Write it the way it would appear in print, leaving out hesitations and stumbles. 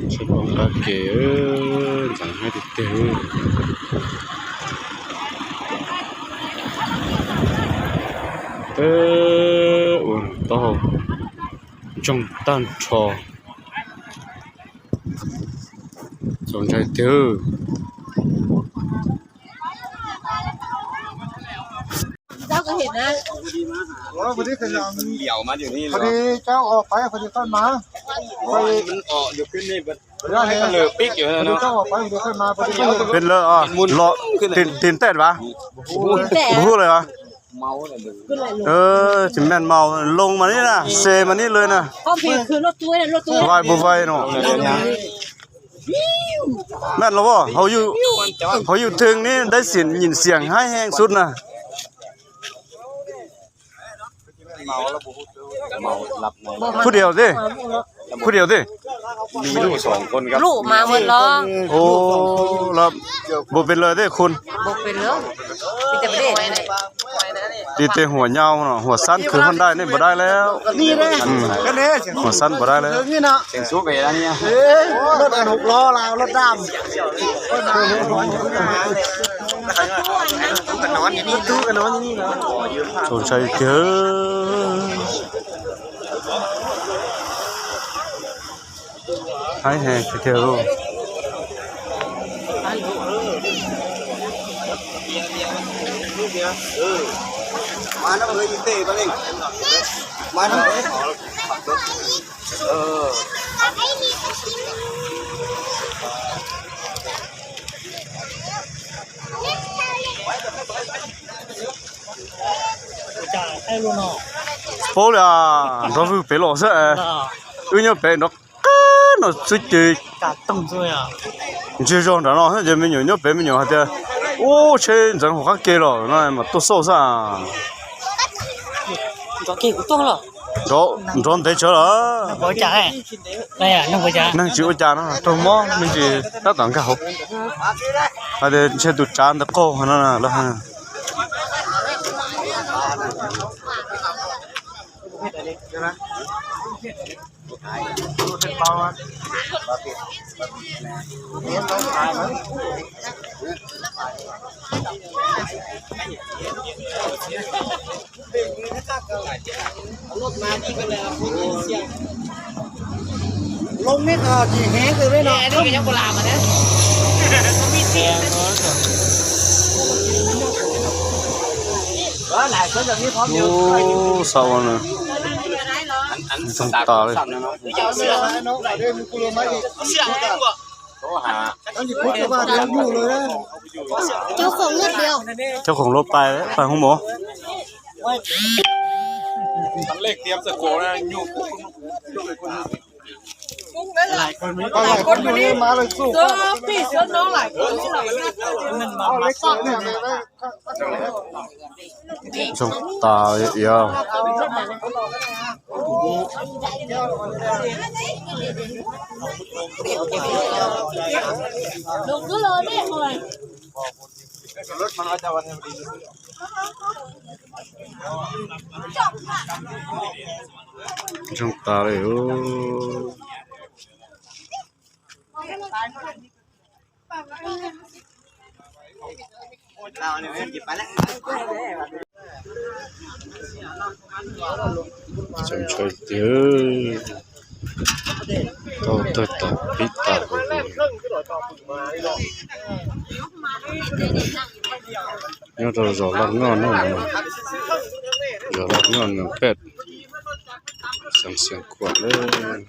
Chứ còn các kế chẳng hay thực tế uống to trong tan trò trong trái tiêuเจ้าก็เห็นนะพอดีขยัน เหลี่ยวมาอยู่นี่ พอดีเจ้าออกไปพอดีต้นมาไป มันออกอยู่ขึ้นนี่มันเหลือปิ๊กอยู่ พอ นะ ดี เนาะ เจ้าออกไปพอดีต้นมาพอดีก็เลย เป็นเลยอ่ะรอตีนเต้นวะ แต่ พูดเลยวะ เมาเลยมึง ขึ้นอะไรลง จิมแมนเมาลงมานี่นะเซมานี่เลยนะ ก็เพลงคือรถตู้นะรถตู้ ไวบุไวเนาะแม่นแล้วบ่เขาอยู่ถึงนี่ได้เสียงยินเสียงให้แห้งสุดนะ เมาแล้วเมาหลับใน ผู้เดียวดิผู้เดียวดิ มีลูก2คนครับ ลูกมาหมดแล้ว โอ้แล้วบ่เป็นเลยเด้คุณ บอกเป็นเรื่องมีแต่ประเด็น ตีเตหัวยาวเนาะหัวสั้นคือมันได้นี่บ่ได้แล้ว นี่เลยก็เนี่ย หัวสั้นบ่ได้แล้ว นี่นะ เสียงสู้ไปแล้วเนี่ย รถ6 ล้อลาวรถดำกันนอนอยู่นี่ตู้กันนอนอยู่นี่นะ สนใจเด้อให้แห้งเด้อ มาแล้วเลยยิงเตะมาเองมาแล้วphố là nó vừa phải lộ sợ nhớ phải nó suy chơi cả tông rồi à chưa cho nó hết giờ mình nhớ phải mình nhớ hết ô trên chẳng có kia rồi nó mà tôi sâu sa có kia cũng tốt rồi đó thấy chưa đó có trả này đây à nó có trả năng chịu trả nó trong mó mình chỉ tất cả các hộp à để chơi tụt trả được cô nó là lông nít chỉ hé từ đây nè cái nhau có làm mà đấyมีเสียงđó lại có những phóng ô sao nữa อัน trong tà đây สั่นนะเนาะ น้องเดินกูเลยไม่ เสียงได้กว่า โทรหา ต้องหยิบพุทธมาเดินอยู่เลยนะ เจ้าของรถเดียว เจ้าของรถไปแล้วไปห้องหมอ ทั้งเลขเตรียมสโกนะยุ่ง หลายคนอยู่นี่มาเลยสู้ พี่เสื้อน้องหลายคนที่เรามันมา เอาเล็กซ่อนเนี่ย trong tà yêu ลงก็เลยเนี่ยเลย รถมันก็จะวันนี้ trong tà yêu เราเนี่ยหยิบไปแล้ว trong chơi tiêu tôi tập biết tập nhớ rồi lắm ngon nữa rồi lắm ngon nữa pet sang quạt lên